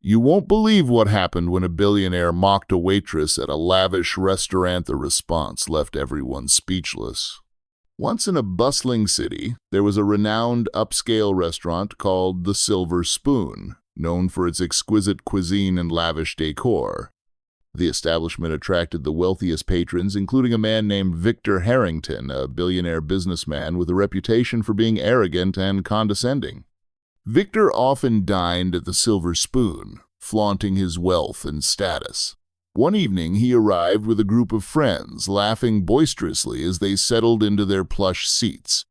You won't believe what happened when a billionaire mocked a waitress at a lavish restaurant. The response left everyone speechless. Once in a bustling city, there was a renowned upscale restaurant called the Silver Spoon, known for its exquisite cuisine and lavish decor. The establishment attracted the wealthiest patrons, including a man named Victor Harrington, a billionaire businessman with a reputation for being arrogant and condescending. Victor often dined at the Silver Spoon, flaunting his wealth and status. One evening, he arrived with a group of friends, laughing boisterously as they settled into their plush seats.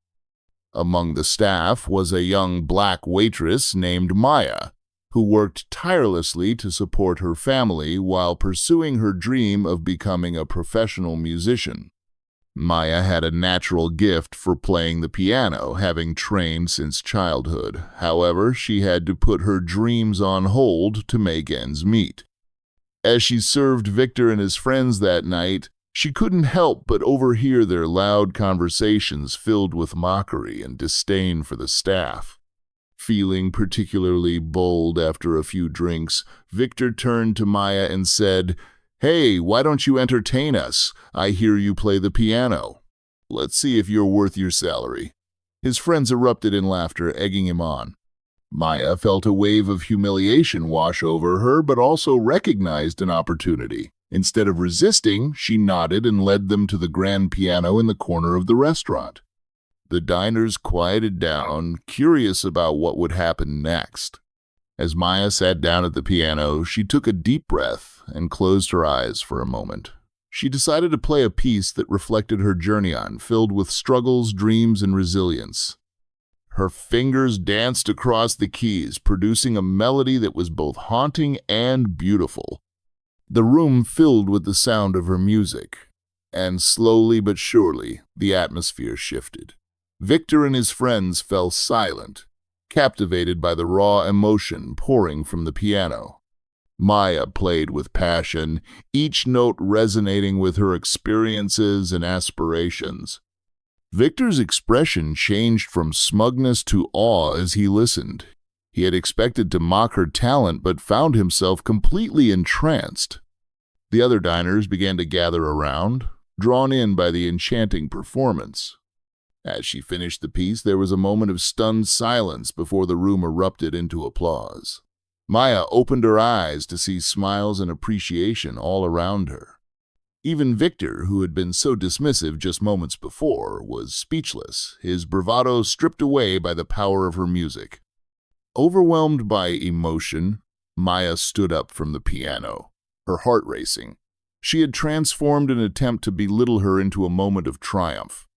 Among the staff was a young black waitress named Maya, who worked tirelessly to support her family while pursuing her dream of becoming a professional musician. Maya had a natural gift for playing the piano, having trained since childhood. However, she had to put her dreams on hold to make ends meet. As she served Victor and his friends that night, she couldn't help but overhear their loud conversations filled with mockery and disdain for the staff. Feeling particularly bold after a few drinks, Victor turned to Maya and said, "Hey, why don't you entertain us? I hear you play the piano. Let's see if you're worth your salary." His friends erupted in laughter, egging him on. Maya felt a wave of humiliation wash over her, but also recognized an opportunity. Instead of resisting, she nodded and led them to the grand piano in the corner of the restaurant. The diners quieted down, curious about what would happen next. As Maya sat down at the piano, she took a deep breath and closed her eyes for a moment. She decided to play a piece that reflected her journey on, filled with struggles, dreams, and resilience. Her fingers danced across the keys, producing a melody that was both haunting and beautiful. The room filled with the sound of her music, and slowly but surely, the atmosphere shifted. Victor and his friends fell silent, captivated by the raw emotion pouring from the piano. Maya played with passion, each note resonating with her experiences and aspirations. Victor's expression changed from smugness to awe as he listened. He had expected to mock her talent, but found himself completely entranced. The other diners began to gather around, drawn in by the enchanting performance. As she finished the piece, there was a moment of stunned silence before the room erupted into applause. Maya opened her eyes to see smiles and appreciation all around her. Even Victor, who had been so dismissive just moments before, was speechless, his bravado stripped away by the power of her music. Overwhelmed by emotion, Maya stood up from the piano, her heart racing. She had transformed an attempt to belittle her into a moment of triumph.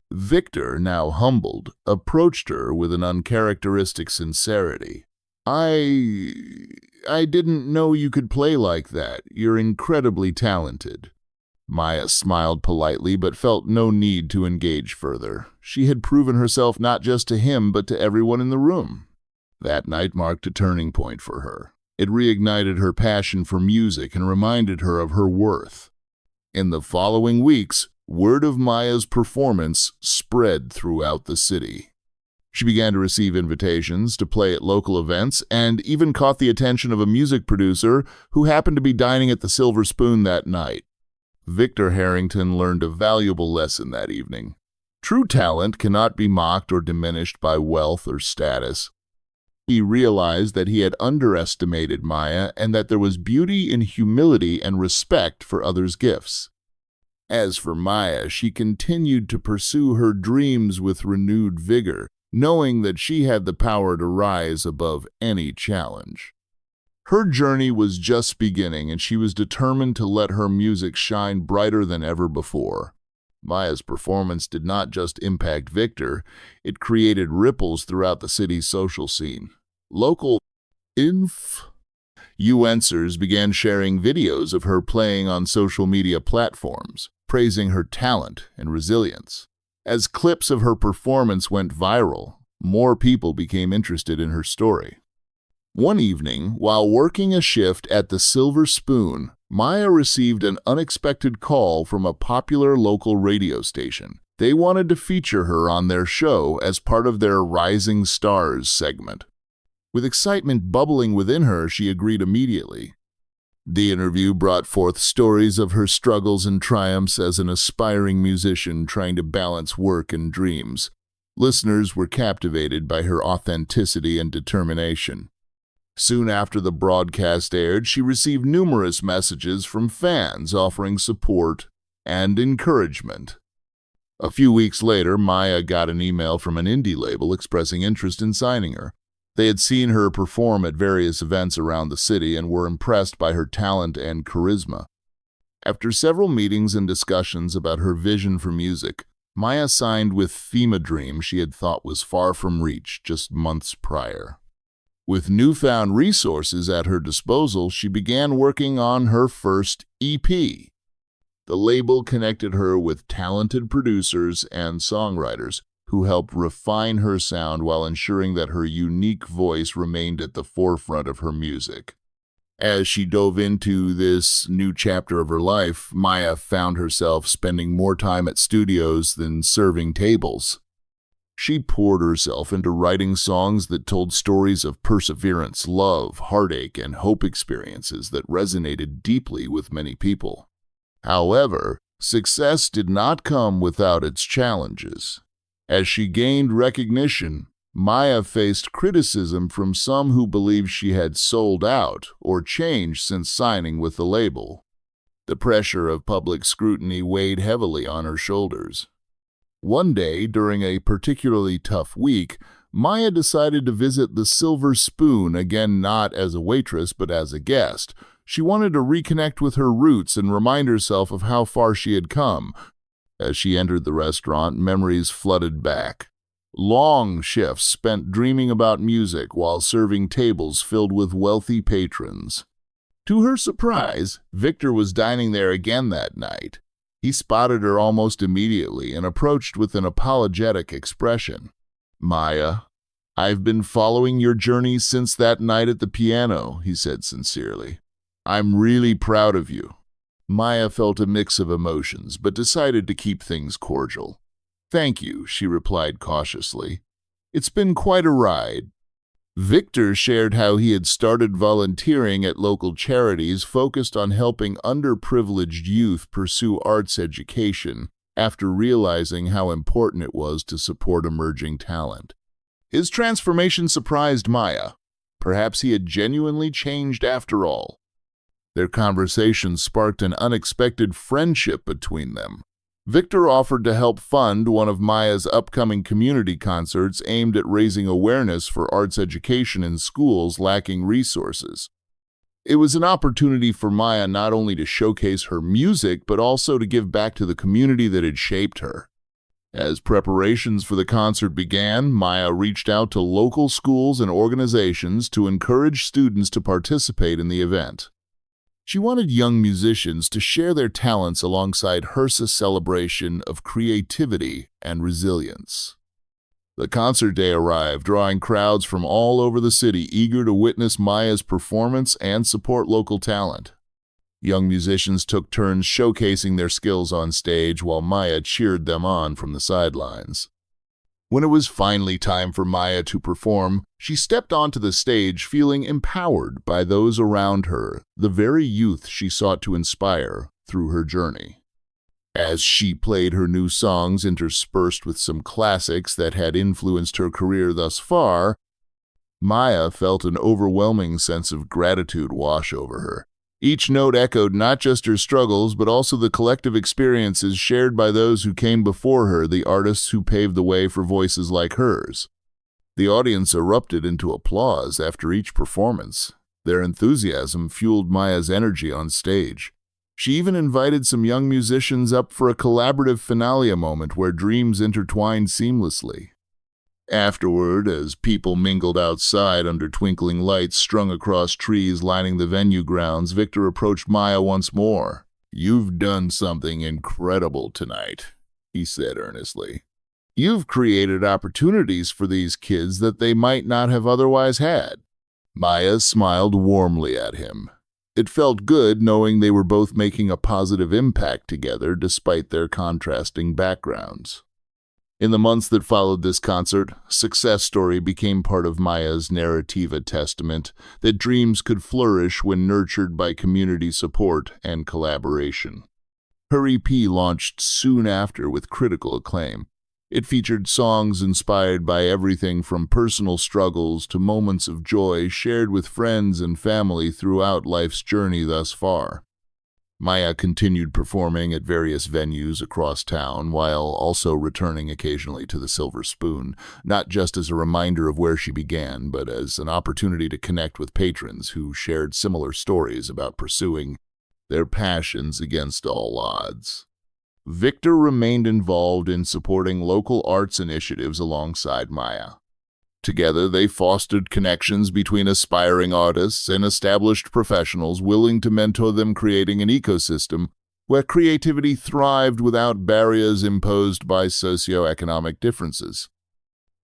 Victor, now humbled, approached her with an uncharacteristic sincerity. I didn't know you could play like that. You're incredibly talented." Maya smiled politely but felt no need to engage further. She had proven herself not just to him but to everyone in the room. That night marked a turning point for her. It reignited her passion for music and reminded her of her worth. In the following weeks, word of Maya's performance spread throughout the city. She began to receive invitations to play at local events and even caught the attention of a music producer who happened to be dining at the Silver Spoon that night. Victor Harrington learned a valuable lesson that evening. True talent cannot be mocked or diminished by wealth or status. He realized that he had underestimated Maya and that there was beauty in humility and respect for others' gifts. As for Maya, she continued to pursue her dreams with renewed vigor, knowing that she had the power to rise above any challenge. Her journey was just beginning, and she was determined to let her music shine brighter than ever before. Maya's performance did not just impact Victor, it created ripples throughout the city's social scene. Local influencers began sharing videos of her playing on social media platforms, praising her talent and resilience. As clips of her performance went viral, more people became interested in her story. One evening, while working a shift at the Silver Spoon, Maya received an unexpected call from a popular local radio station. They wanted to feature her on their show as part of their Rising Stars segment. With excitement bubbling within her, she agreed immediately. The interview brought forth stories of her struggles and triumphs as an aspiring musician trying to balance work and dreams. Listeners were captivated by her authenticity and determination. Soon after the broadcast aired, she received numerous messages from fans offering support and encouragement. A few weeks later, Maya got an email from an indie label expressing interest in signing her. They had seen her perform at various events around the city and were impressed by her talent and charisma. After several meetings and discussions about her vision for music, Maya signed with a dream she had thought was far from reach just months prior. With newfound resources at her disposal, she began working on her first EP. The label connected her with talented producers and songwriters who helped refine her sound while ensuring that her unique voice remained at the forefront of her music. As she dove into this new chapter of her life, Maya found herself spending more time at studios than serving tables. She poured herself into writing songs that told stories of perseverance, love, heartache, and hope experiences that resonated deeply with many people. However, success did not come without its challenges. As she gained recognition, Maya faced criticism from some who believed she had sold out or changed since signing with the label. The pressure of public scrutiny weighed heavily on her shoulders. One day, during a particularly tough week, Maya decided to visit the Silver Spoon, again not as a waitress but as a guest. She wanted to reconnect with her roots and remind herself of how far she had come. As she entered the restaurant, memories flooded back. Long shifts spent dreaming about music while serving tables filled with wealthy patrons. To her surprise, Victor was dining there again that night. He spotted her almost immediately and approached with an apologetic expression. "Maya, I've been following your journey since that night at the piano," he said sincerely. "I'm really proud of you." Maya felt a mix of emotions, but decided to keep things cordial. "Thank you," she replied cautiously. "It's been quite a ride." Victor shared how he had started volunteering at local charities focused on helping underprivileged youth pursue arts education after realizing how important it was to support emerging talent. His transformation surprised Maya. Perhaps he had genuinely changed after all. Their conversation sparked an unexpected friendship between them. Victor offered to help fund one of Maya's upcoming community concerts aimed at raising awareness for arts education in schools lacking resources. It was an opportunity for Maya not only to showcase her music, but also to give back to the community that had shaped her. As preparations for the concert began, Maya reached out to local schools and organizations to encourage students to participate in the event. She wanted young musicians to share their talents alongside HRSA's celebration of creativity and resilience. The concert day arrived, drawing crowds from all over the city eager to witness Maya's performance and support local talent. Young musicians took turns showcasing their skills on stage while Maya cheered them on from the sidelines. When it was finally time for Maya to perform, she stepped onto the stage feeling empowered by those around her, the very youth she sought to inspire through her journey. As she played her new songs interspersed with some classics that had influenced her career thus far, Maya felt an overwhelming sense of gratitude wash over her. Each note echoed not just her struggles, but also the collective experiences shared by those who came before her, the artists who paved the way for voices like hers. The audience erupted into applause after each performance. Their enthusiasm fueled Maya's energy on stage. She even invited some young musicians up for a collaborative finale moment where dreams intertwined seamlessly. Afterward, as people mingled outside under twinkling lights strung across trees lining the venue grounds, Victor approached Maya once more. "You've done something incredible tonight," he said earnestly. "You've created opportunities for these kids that they might not have otherwise had." Maya smiled warmly at him. It felt good knowing they were both making a positive impact together despite their contrasting backgrounds. In the months that followed this concert, success story became part of Maya's narrativa testament that dreams could flourish when nurtured by community support and collaboration. Her EP launched soon after with critical acclaim. It featured songs inspired by everything from personal struggles to moments of joy shared with friends and family throughout life's journey thus far. Maya continued performing at various venues across town while also returning occasionally to the Silver Spoon, not just as a reminder of where she began, but as an opportunity to connect with patrons who shared similar stories about pursuing their passions against all odds. Victor remained involved in supporting local arts initiatives alongside Maya. Together, they fostered connections between aspiring artists and established professionals willing to mentor them, creating an ecosystem where creativity thrived without barriers imposed by socioeconomic differences.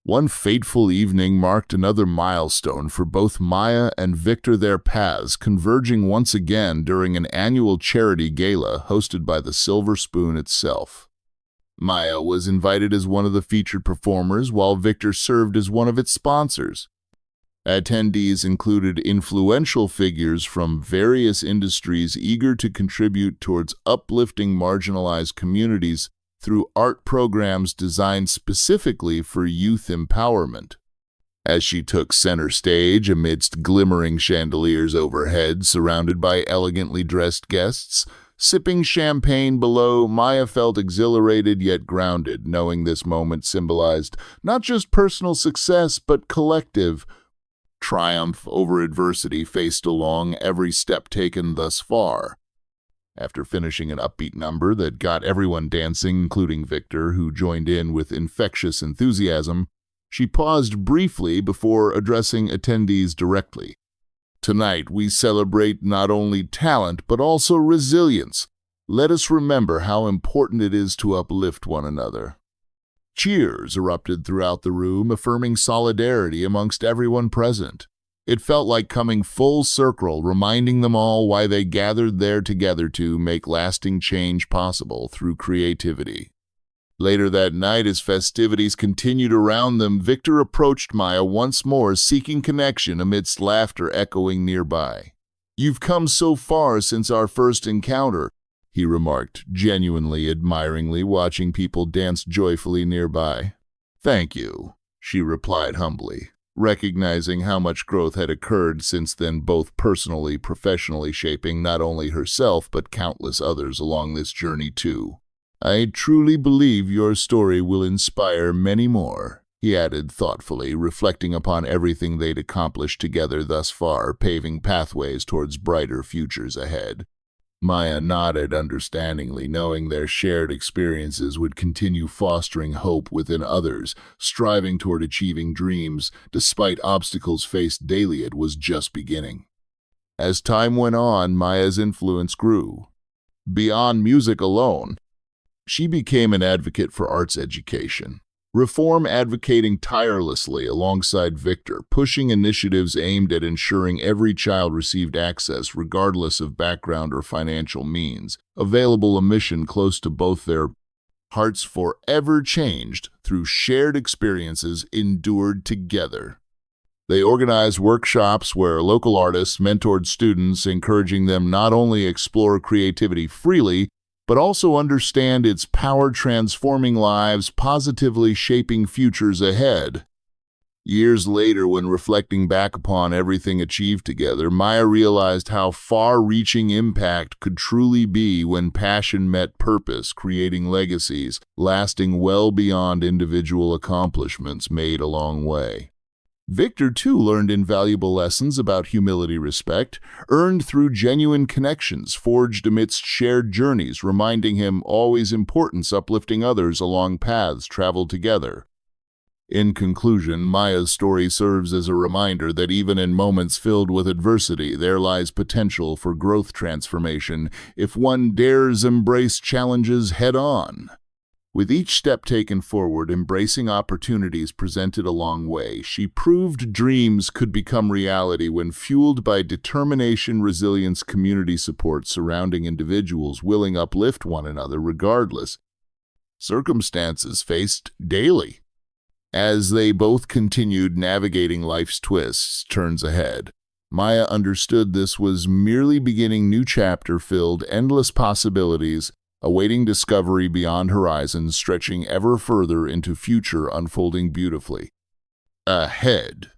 One fateful evening marked another milestone for both Maya and Victor, their paths converging once again during an annual charity gala hosted by the Silver Spoon itself. Maya was invited as one of the featured performers, while Victor served as one of its sponsors. Attendees included influential figures from various industries eager to contribute towards uplifting marginalized communities through art programs designed specifically for youth empowerment. As she took center stage amidst glimmering chandeliers overhead, surrounded by elegantly dressed guests, sipping champagne below, Maya felt exhilarated yet grounded, knowing this moment symbolized not just personal success but collective triumph over adversity faced along every step taken thus far. After finishing an upbeat number that got everyone dancing, including Victor, who joined in with infectious enthusiasm, she paused briefly before addressing attendees directly. Tonight, we celebrate not only talent, but also resilience. Let us remember how important it is to uplift one another. Cheers erupted throughout the room, affirming solidarity amongst everyone present. It felt like coming full circle, reminding them all why they gathered there together to make lasting change possible through creativity. Later that night, as festivities continued around them, Victor approached Maya once more, seeking connection amidst laughter echoing nearby. "You've come so far since our first encounter," he remarked, genuinely admiringly watching people dance joyfully nearby. "Thank you," she replied humbly, recognizing how much growth had occurred since then, both personally, professionally, shaping not only herself but countless others along this journey too. "I truly believe your story will inspire many more," he added thoughtfully, reflecting upon everything they'd accomplished together thus far, paving pathways towards brighter futures ahead. Maya nodded understandingly, knowing their shared experiences would continue fostering hope within others, striving toward achieving dreams. Despite obstacles faced daily, it was just beginning. As time went on, Maya's influence grew. Beyond music alone, she became an advocate for arts education, reform, advocating tirelessly alongside Victor, pushing initiatives aimed at ensuring every child received access regardless of background or financial means, available, a mission close to both their hearts, forever changed through shared experiences endured together. They organized workshops where local artists mentored students, encouraging them not only explore creativity freely, but also understand its power, transforming lives, positively shaping futures ahead. Years later, when reflecting back upon everything achieved together, Maya realized how far-reaching impact could truly be when passion met purpose, creating legacies lasting well beyond individual accomplishments made along the way. Victor, too, learned invaluable lessons about humility, respect, earned through genuine connections forged amidst shared journeys, reminding him always importance uplifting others along paths traveled together. In conclusion, Maya's story serves as a reminder that even in moments filled with adversity, there lies potential for growth transformation if one dares embrace challenges head-on. With each step taken forward, embracing opportunities presented along the way, she proved dreams could become reality when fueled by determination, resilience, community support surrounding individuals willing to uplift one another regardless. circumstances faced daily. As they both continued navigating life's twists, turns ahead, Maya understood this was merely beginning new chapter filled endless possibilities, awaiting discovery beyond horizons, stretching ever further into future unfolding beautifully. Ahead.